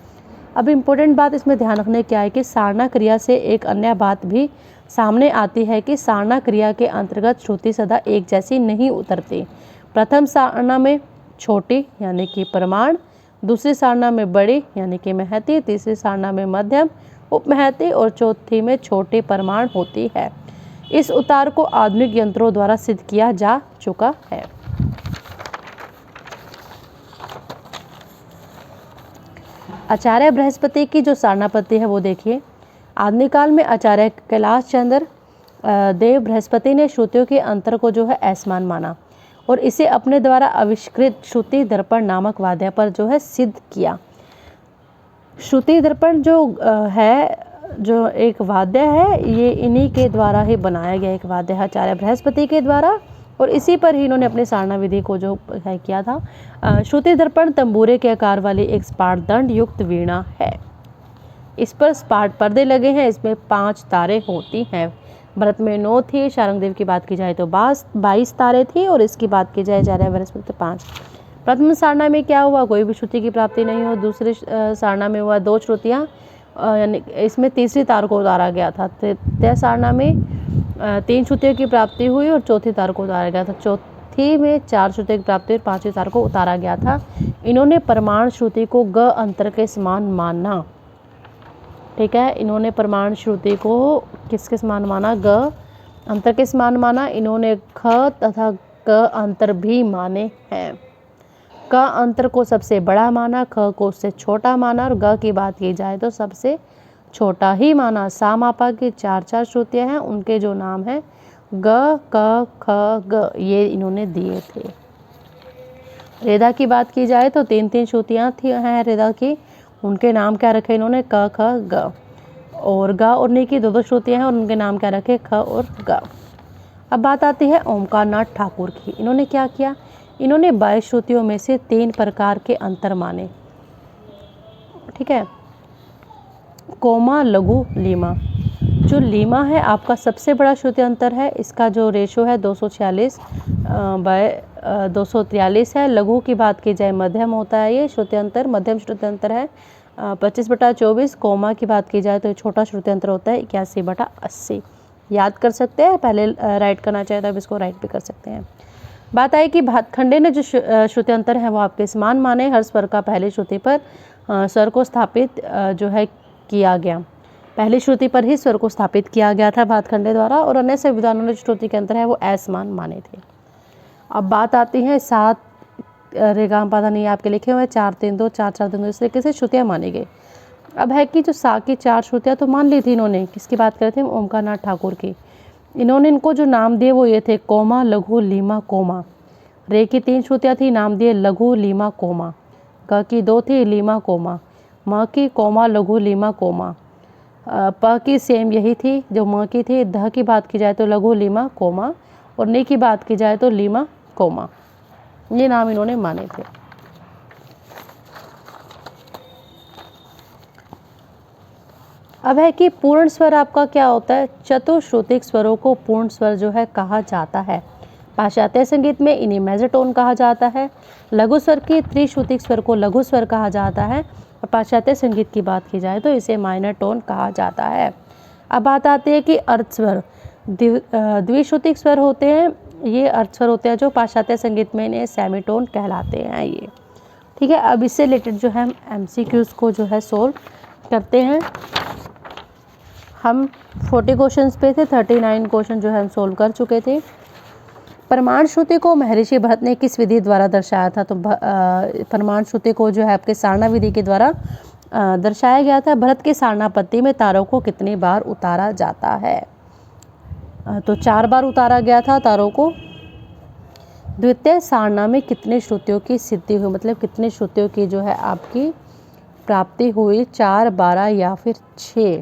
S1: अब इम्पोर्टेंट बात इसमें ध्यान रखने क्या है कि सारना क्रिया से एक अन्य बात भी सामने आती है कि सारना क्रिया के अंतर्गत श्रुति सदा एक जैसी नहीं उतरती। प्रथम सारना में छोटी यानी कि प्रमाण, दूसरी सारना में बड़ी यानी कि महती, तीसरी सारना में मध्यम उपमहती और चौथी में छोटे प्रमाण होती है। इस उतार को आधुनिक यंत्रों द्वारा सिद्ध किया जा चुका है। आचार्य बृहस्पति की जो सारना पद्धति है वो देखिए। आधुनिक काल में आचार्य कैलाश चंद्र देव बृहस्पति ने श्रुतियों के अंतर को जो है असमान माना और इसे अपने द्वारा आविष्कृत श्रुति दर्पण नामक वाद्य पर जो है सिद्ध किया। श्रुति दर्पण जो है, जो एक वाद्य है, ये इन्हीं के द्वारा ही बनाया गया एक वाद्य है, आचार्य बृहस्पति के द्वारा, और इसी पर ही इन्होंने अपनी सारना विधि को जो है किया था। श्रुति दर्पण तंबूरे के आकार वाली एक स्पार्दंड युक्त वीणा है। इस पर स्पाट पर्दे लगे हैं, इसमें 5 तारे होती हैं। भरत में 9 थी, शारंगदेव की बात की जाए तो 22 तारे थी, और इसकी बात की जाए आचार्य बृहस्पति तो 5। प्रथम सारना में क्या हुआ, कोई भी श्रुति की प्राप्ति नहीं हो। दूसरे सारना में हुआ 2 श्रुतियाँ, यानी इसमें तीसरी तार को उतारा गया था। तृतीय सारना में 3 श्रुतियों की प्राप्ति हुई और चौथी तार को उतारा गया था। चौथी में 4 श्रुतियों की प्राप्ति और 5वीं तार को उतारा गया था। इन्होंने प्रमाण श्रुति को ग अंतर के समान माना। ठीक है, इन्होंने प्रमाण श्रुति को किसके समान माना, ग अंतर के समान माना। इन्होंने ख तथा क अंतर भी माने हैं। क अंतर को सबसे बड़ा माना, ख को उससे छोटा माना, और ग की बात की जाए तो सबसे छोटा ही माना। सा मापा की 4 श्रुतियाँ हैं, उनके जो नाम हैं ग क ख ग, ये इन्होंने दिए थे। रेदा की बात की जाए तो 3 श्रुतियाँ थी हैं रेदा की, उनके नाम क्या रखे इन्होंने, क ख ग। और ग और नी की 2 श्रुतियाँ हैं और उनके नाम क्या रखे, ख और ग। अब बात आती है ओमकारनाथ ठाकुर की। इन्होंने क्या किया, इन्होंने 22 श्रुतियों में से 3 प्रकार के अंतर माने। ठीक है, कोमा, लघु, लीमा। जो लीमा है आपका सबसे बड़ा श्रुति अंतर है, इसका जो रेशो है 246 बाय 243 है। लघु की बात की जाए मध्यम होता है, ये श्रुति अंतर मध्यम श्रुति अंतर है 25/24। कोमा की बात की जाए तो छोटा श्रुति अंतर होता है 81/80। याद कर सकते हैं, पहले राइट करना चाहे तो अब इसको राइट भी कर सकते हैं। बात आई कि भातखंडे ने जो श्रुति अंतर है वो आपके समान माने। हर स्वर का पहली श्रुति पर स्वर को स्थापित जो है किया गया, पहली श्रुति पर ही स्वर को स्थापित किया गया था भातखंडे द्वारा, और अन्य संविधानों ने श्रुति के अंतर है वो असमान माने थे। अब बात आती है 7 रेगाम पादा नहीं आपके लिखे हुए 4-3-2 4-4-3-2 इस तरीके से श्रुतियाँ मानी गई। अब है कि जो सा की 4 श्रुतियाँ तो मान ली थी इन्होंने, किसकी बात कर रहे थे, ओमकारनाथ ठाकुर की। इन्होंने इनको जो नाम दिए वो ये थे कोमा, लघु, लीमा, कोमा। रे की 3 श्रुतियाँ थी, नाम दिए लघु, लीमा, कोमा। क की 2 थी, लीमा, कोमा। म की कोमा, लघु, लीमा, कोमा। प की सेम यही थी जो म की थी। ध की बात की जाए तो लघु, लीमा, कोमा, और नी की बात की जाए तो लीमा, कोमा। ये नाम इन्होंने माने थे। अब है कि पूर्ण स्वर आपका क्या होता है, चतुश्रुतिक स्वरों को पूर्ण स्वर जो है कहा जाता है। पाश्चात्य संगीत में इन्हें मेजर टोन कहा जाता है। लघु स्वर की त्रिश्रुतिक स्वर को लघु स्वर कहा जाता है, और पाश्चात्य संगीत की बात की जाए तो इसे माइनर टोन कहा जाता है। अब बात आती है कि अर्थ स्वर द्विश्रुतिक स्वर होते हैं, ये अर्थ स्वर होते हैं जो पाश्चात्य संगीत में इन्हें सेमीटोन कहलाते हैं ये। ठीक है, अब इससे रिलेटेड जो है हम MCQs को जो है सोल्व करते हैं। हम 40 क्वेश्चंस पे थे, 39 क्वेश्चन जो है हम सोल्व कर चुके थे। प्रमाण श्रुति को महर्षि भरत ने किस विधि द्वारा दर्शाया था, तो प्रमाण श्रुति को जो है आपके सारना विधि के द्वारा दर्शाया गया था। भरत की सारना पद्धति में तारों को कितनी बार उतारा जाता है, तो 4 बार उतारा गया था तारों को। द्वितीय सारना में कितने श्रुतियों की सिद्धि हुई, मतलब कितने श्रुतियों की जो है आपकी प्राप्ति हुई, 4, 12 या फिर 6।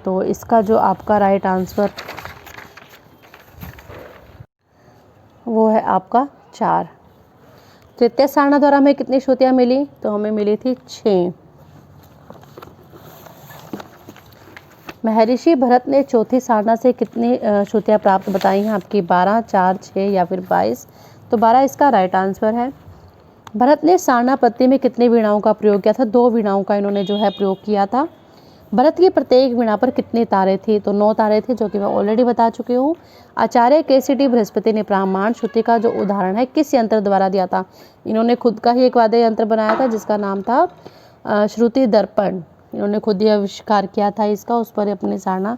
S1: तो इसका जो आपका राइट आंसर वो है आपका 4। तृतीय सारना द्वारा हमें कितनी श्रुतियाँ मिली, तो हमें मिली थी 6। महर्षि भरत ने चौथी सारना से कितनी श्रुतियाँ प्राप्त बताई हैं आपकी, 12, 4, 6 या फिर 22। तो 12 इसका राइट आंसर है। भरत ने सारना पद्धति में कितनी वीणाओं का प्रयोग किया था, 2 वीणाओं का इन्होंने जो है प्रयोग किया था। भरत की प्रत्येक वीणा पर कितने तारे थे, तो 9 तारे थे, जो कि मैं ऑलरेडी बता चुकी हूँ। आचार्य केसीडी बृहस्पति ने प्रमाण श्रुति का जो उदाहरण है किस यंत्र द्वारा दिया था, इन्होंने खुद का ही एक वाद्य यंत्र बनाया था जिसका नाम था श्रुति दर्पण। इन्होंने खुद ही आविष्कार किया था इसका, उस पर अपनी सारना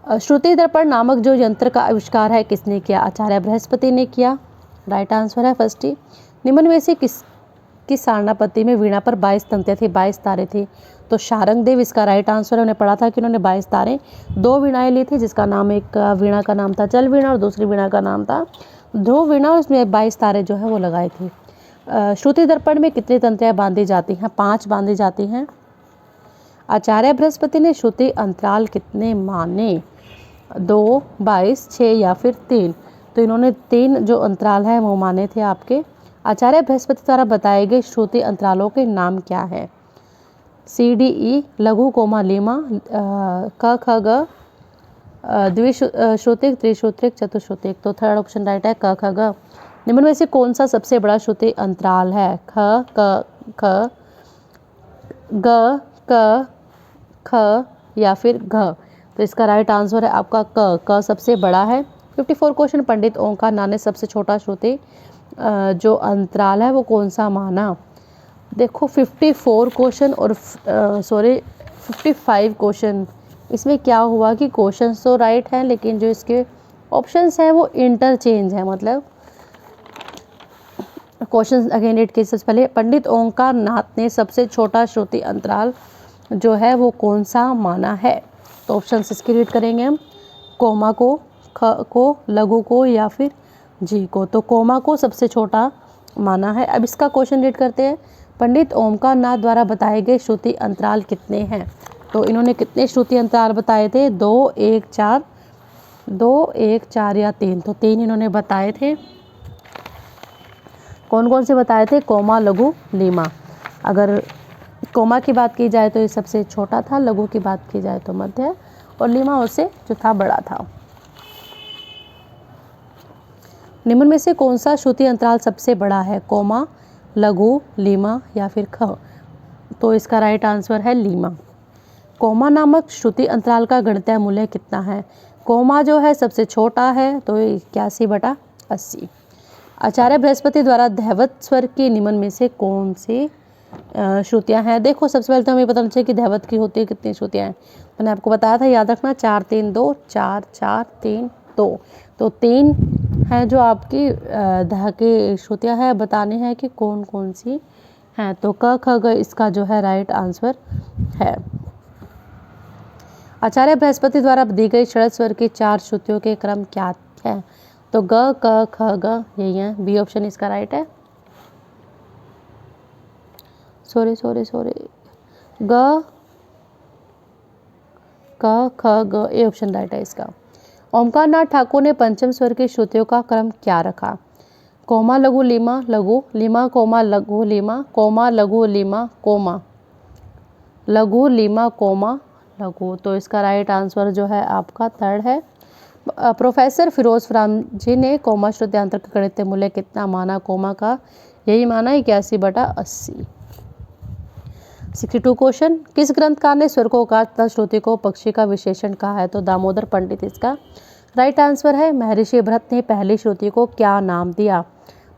S1: श्रुति दर्पण नामक जो यंत्र का आविष्कार है किसने किया, आचार्य बृहस्पति ने किया। राइट आंसर है फर्स्ट ही। निम्न में से किस सारना पद्धति में वीणा पर 22 तंत्रियाँ थी, 22 तारे थे, तो शारंगदेव इसका राइट आंसर है। उन्हें पढ़ा था कि उन्होंने 22 तारे 2 वीणाएं ली थी, जिसका नाम एक वीणा का नाम था चल वीणा और दूसरी वीणा का नाम था ध्रुव वीणा, और उसमें 22 तारे जो है वो लगाए थे। श्रुति दर्पण में कितनी तंत्रियाँ बांधी जाती हैं, 5 बांधी जाती हैं। आचार्य बृहस्पति ने श्रुति अंतराल कितने माने, 2, 22, 6 या फिर 3। तो इन्होंने 3 जो अंतराल है वो माने थे आपके। आचार्य बृहस्पति द्वारा बताए गए श्रुति अंतरालों के नाम क्या है, सी डी ई, लघु कोमा लीमा, क ख ग, द्विश्रुतिक, त्रिश्रुतिक, चतुश्रुतिक। तो थर्ड ऑप्शन राइट है क ख ग। निम्न में से कौन सा सबसे बड़ा श्रुति अंतराल है? ख क ख, ग क, ख या फिर घ। तो इसका राइट आंसर है आपका क सबसे बड़ा है। 54 क्वेश्चन, पंडित ओंकार नाथ ने सबसे छोटा श्रुति जो अंतराल है वो कौन सा माना? देखो 54 क्वेश्चन और 55 क्वेश्चन, इसमें क्या हुआ कि क्वेश्चंस तो राइट हैं लेकिन जो इसके ऑप्शंस हैं वो इंटरचेंज है। मतलब क्वेश्चन अगेन रीड कीजिए। सबसे पहले पंडित ओंकार नाथ ने सबसे छोटा श्रुति अंतराल जो है वो कौन सा माना है? तो ऑप्शन इसके रीड करेंगे हम, कोमा को, ख को, लघु को या फिर जी को। तो कोमा को सबसे छोटा माना है। अब इसका क्वेश्चन रीड करते हैं। पंडित ओंकार नाथ द्वारा बताए गए श्रुति अंतराल कितने हैं? तो इन्होंने कितने श्रुति अंतराल बताए थे? 2, 1, 4, 2, 1, 4 या 3। तो 3 इन्होंने बताए थे। कौन कौन से बताए थे? कोमा, लघु, लीमा। अगर कोमा की बात की जाए तो ये सबसे छोटा था, लघु की बात की जाए तो मध्य, और लीमा उससे जो था बड़ा था। निम्न में से कौन सा श्रुति अंतराल सबसे बड़ा है? कोमा, लघु, लीमा या फिर ख। तो इसका राइट आंसर है लीमा। कोमा नामक श्रुति अंतराल का गणितीय मूल्य कितना है? कोमा जो है सबसे छोटा है तो 81/80। आचार्य बृहस्पति द्वारा धैवत स्वर के निम्न में से कौन सी श्रुतियाँ हैं? देखो सबसे पहले तो हमें पता चाहिए कि धैवत की होती है कितनी श्रुतियाँ हैं। मैंने आपको बताया था, याद रखना, 4, 3, 2, 4, 4, 3, 2। तो 3 हैं जो आपकी धा की श्रुतियाँ हैं, बतानी है कि कौन कौन सी हैं। तो क ख ग इसका जो है राइट आंसर है। आचार्य बृहस्पति द्वारा दी गई षड्ज स्वर की 4 श्रुतियों के क्रम क्या है? तो ग क ख ग यही है। बी ऑप्शन इसका राइट है। सॉरी ग क ख ग, ए ऑप्शन राइट है इसका। ओमकार नाथ ठाकुर ने पंचम स्वर की श्रुतियों का क्रम क्या रखा? कोमा, लघु, लीमा, लघु, लीमा, कोमा, लघु, लीमा, कोमा, लघु, लीमा, कोमा, लघु, लीमा, कोमा, लघु। तो इसका राइट आंसर जो है आपका थर्ड है। प्रोफेसर फिरोज फराम जी ने कोमा श्रुतियांतर का गणितीय मूल्य कितना माना? कोमा का यही माना 81/80। 62 क्वेश्चन, किस ग्रंथकार ने स्वर को उकार तथा श्रुति को पक्षी का विशेषण कहा है? तो दामोदर पंडित इसका राइट आंसर है। महर्षि भरत ने पहली श्रुति को क्या नाम दिया?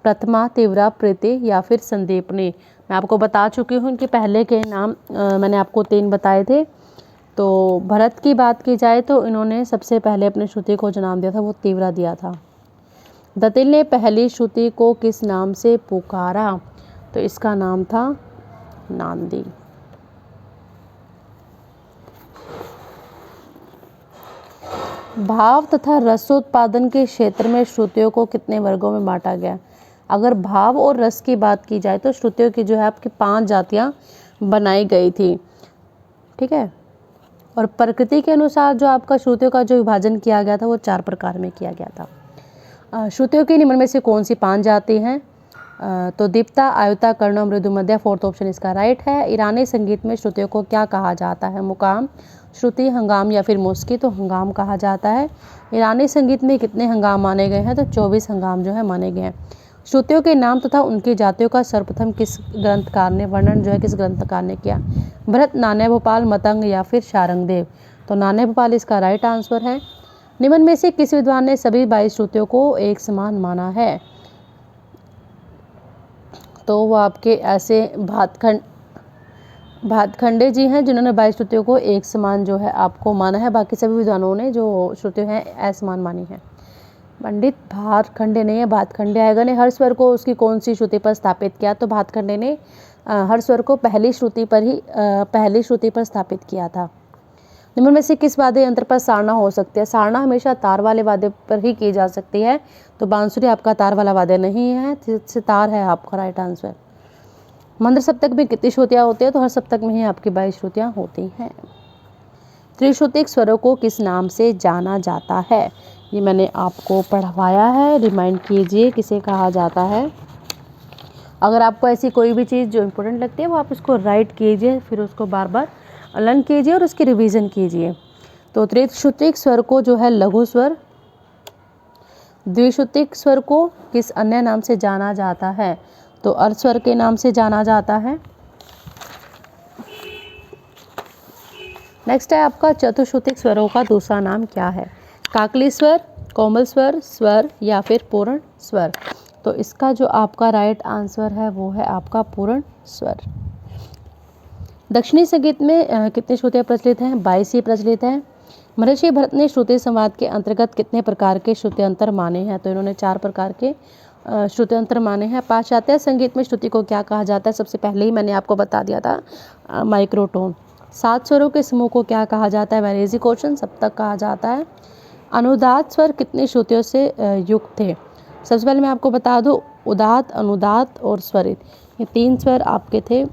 S1: प्रथमा, तीव्रा, प्रीति या फिर संदीपनी। मैं आपको बता चुकी हूँ इनके पहले के नाम, मैंने आपको 3 बताए थे। तो भरत की बात की जाए तो इन्होंने सबसे पहले अपनी श्रुति को जो नाम दिया था वो तीव्रा दिया था। दतिल ने पहली श्रुति को किस नाम से पुकारा? तो इसका नाम था नांदी। भाव तथा रसोत्पादन के क्षेत्र में श्रुतियों को कितने वर्गों में बांटा गया? अगर भाव और रस की बात की जाए तो श्रुतियों की जो है आपकी 5 जातियां बनाई गई थी, ठीक है। और प्रकृति के अनुसार जो आपका श्रुतियों का जो विभाजन किया गया था वो 4 प्रकार में किया गया था। श्रुतियों की निम्न में से कौन सी 5 जाति हैं? तो दीप्ता, आयुता, कर्ण, मृदु, मध्य। 4th ऑप्शन इसका राइट है। ईरानी संगीत में श्रुतियों को क्या कहा जाता है? मुकाम, श्रुति, हंगाम या फिर मुस्की। तो हंगाम कहा जाता है। ईरानी संगीत में कितने हंगाम माने गए हैं? तो 24 हंगाम जो है माने गए हैं। श्रुतियों के नाम तथा उनकी जातियों का सर्वप्रथम किस ग्रंथकार ने वर्णन जो है किस ग्रंथकार ने किया? भरत, नान्य भोपाल, मतंग या फिर शारंगदेव। तो नान्य भोपाल इसका राइट आंसर है। निम्न में से किस विद्वान ने सभी 22 श्रुतियों को एक समान माना है? तो वो आपके ऐसे भातखंडे जी हैं जिन्होंने 22 श्रुतियों को एक समान जो है आपको माना है। बाकी सभी विद्वानों ने जो श्रुतियाँ हैं असमान मानी है। पंडित भातखंडे ने या भातखंडे आएगा ने हर स्वर को उसकी कौन सी श्रुति पर स्थापित किया? तो भातखंडे ने हर स्वर को पहली श्रुति पर स्थापित किया था। निम्न में से किस वाद्य यंत्र पर सारना हो सकती है? सारना हमेशा तार वाले वाद्य पर ही की जा सकती है। तो बांसुरी आपका तार वाला वाद्य नहीं है, सितार है आपका राइट आंसर। मंद्र सप्तक में कितनी श्रुतियाँ होती है? तो हर सप्तक में ही आपकी 22 श्रुतियाँ होती हैं। त्रिश्रुतिक स्वरों को किस नाम से जाना जाता है? ये मैंने आपको पढ़वाया है, रिमाइंड कीजिए किसे कहा जाता है। अगर आपको ऐसी कोई भी चीज़ जो इम्पोर्टेंट लगती है वो आप उसको राइट कीजिए, फिर उसको बार बार लर्न कीजिए और उसकी रिवीजन कीजिए। तो त्रिश्रुतिक स्वर को जो है लघु स्वर, द्विश्रुतिक स्वर को किस अन्य नाम से जाना जाता है? तो अर्ध स्वर के नाम से जाना जाता है। नेक्स्ट है आपका चतुश्रुतिक स्वरों का दूसरा नाम क्या है? काकली स्वर, कोमल स्वर, स्वर या फिर पूर्ण स्वर। तो इसका जो आपका राइट आंसर है वो है आपका पूर्ण स्वर। दक्षिणी संगीत में कितनी श्रुतियाँ प्रचलित हैं? 22 ही प्रचलित हैं। महर्षि भरत ने श्रुति संवाद के अंतर्गत कितने प्रकार के श्रुत्यंतर माने हैं? तो इन्होंने 4 प्रकार के श्रुत्यंतर माने हैं। पाश्चात्य संगीत में श्रुति को क्या कहा जाता है? सबसे पहले ही मैंने आपको बता दिया था, माइक्रोटोन। 7 स्वरों के समूह को क्या कहा जाता है? वेरी इजी क्वेश्चन, सप्तक कहा जाता है। अनुदात स्वर कितनी श्रुतियों से युक्त थे? सबसे पहले मैं आपको बता दूं, उदात, अनुदात और स्वरित, ये 3 स्वर आपके थे।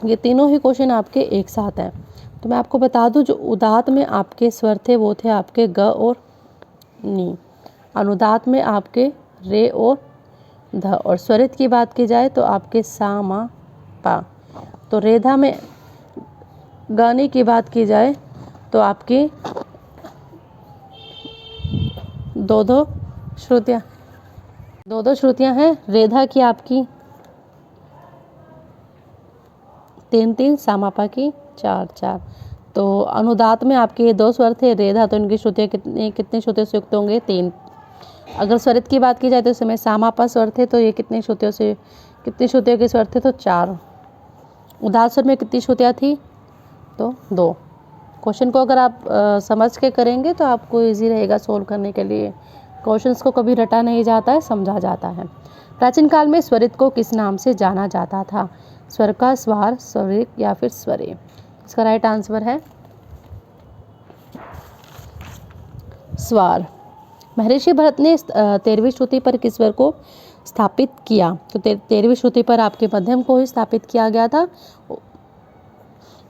S1: ये तीनों ही क्वेश्चन आपके एक साथ हैं। तो मैं आपको बता दूं, जो उदात में आपके स्वर थे वो थे आपके ग और नी। अनुदात में आपके रे और ध। और स्वरित की बात की जाए तो आपके सा, मा, पा। तो रेधा में गाने की बात की जाए तो आपकी दो श्रुतियाँ हैं। रेधा की आपकी 3-3, सामापा की 4-4। तो अनुदात में आपके 2 स्वर थे रेधा, तो इनकी श्रुतियाँ कितनी श्रुतियों से युक्त होंगे? 3। अगर स्वरित की बात की जाए तो इस समय सामापा स्वर थे, तो ये कितनी श्रुतियों के स्वर थे? तो 4। उदात स्वर में कितनी श्रुतियाँ थी? तो 2। क्वेश्चन को अगर आप समझ के करेंगे तो आपको इजी रहेगा सोल्व करने के लिए। क्वेश्चंस को कभी रटा नहीं जाता है, समझा जाता है। प्राचीन काल में स्वरित को किस नाम से जाना जाता था? स्वर का, स्वार, स्वरित या फिर स्वरे। इसका राइट आंसर है स्वार। महर्षि भरत ने 13वीं श्रुति पर किस स्वर को स्थापित किया? तो 13वीं श्रुति पर आपके मध्यम को ही स्थापित किया गया था।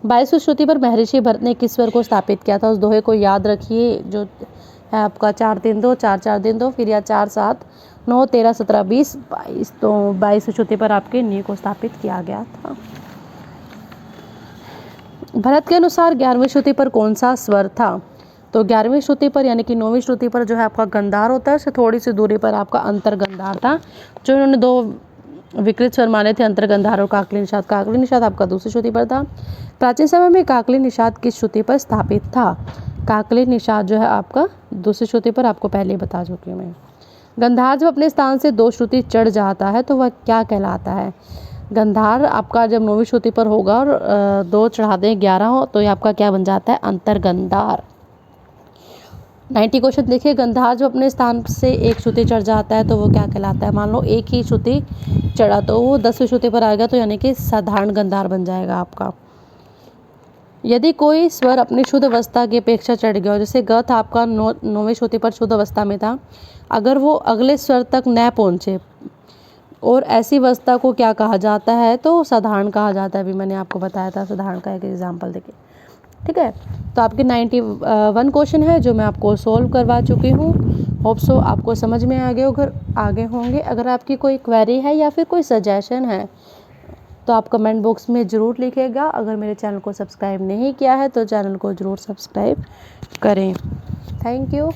S1: 22वीं श्रुति पर महर्षि भरत ने किस स्वर को स्थापित किया था? उस दोहे को याद रखिए, जो है आपका 4-3-2, 4-4-3-2, फिर या 4-7-9, 13, 17, 20, 22। तो 22वीं श्रुति पर आपके नी को स्थापित किया गया था। भरत के अनुसार 11वीं श्रुति पर कौन सा स्वर था? तो 11वीं श्रुति पर यानी कि 9वीं श्रुति पर जो है आपका गंधार होता है, उससे थोड़ी सी दूरी पर आपका अंतर गंधार था। जो इन्होंने 2 विकृत स्वर माने थे, अंतर गंधार और काकली निषाद। काकली निषाद आपका दूसरी श्रुति पर था। प्राचीन समय में काकली निषाद किस श्रुति पर स्थापित था? काकली निषाद जो है आपका दूसरी श्रुति पर, आपको पहले ही बता चुकी हूँ मैं। गंधार जब अपने स्थान से 2 श्रुति चढ़ जाता है तो वह क्या कहलाता है? गंधार आपका जब 9वीं श्रुति पर होगा और 2 चढ़ा दें 11 हो, तो ये आपका क्या बन जाता है? अंतर गंधार। 90 क्वेश्चन देखिए, गंधार जो अपने स्थान से 1 श्रुति चढ़ जाता है तो वो क्या कहलाता है? मान लो 1 ही श्रुति चढ़ा तो वो 10वीं श्रुति पर आएगा, तो यानी कि साधारण गंधार बन जाएगा आपका। यदि कोई स्वर अपनी शुद्ध अवस्था की अपेक्षा चढ़ गया हो, जैसे ग था आपका 9वीं श्रुति पर शुद्ध अवस्था में था, अगर वो अगले स्वर तक न पहुँचे, और ऐसी अवस्था को क्या कहा जाता है? तो साधारण कहा जाता है। अभी मैंने आपको बताया था साधारण का एक एग्जाम्पल देखिए, ठीक है। तो आपके 91 क्वेश्चन है जो मैं आपको सोल्व करवा चुकी हूँ। होप सो आपको समझ में आगे होंगे। अगर आपकी कोई क्वेरी है या फिर कोई सजेशन है तो आप कमेंट बॉक्स में ज़रूर लिखिएगा। अगर मेरे चैनल को सब्सक्राइब नहीं किया है तो चैनल को ज़रूर सब्सक्राइब करें। Thank you.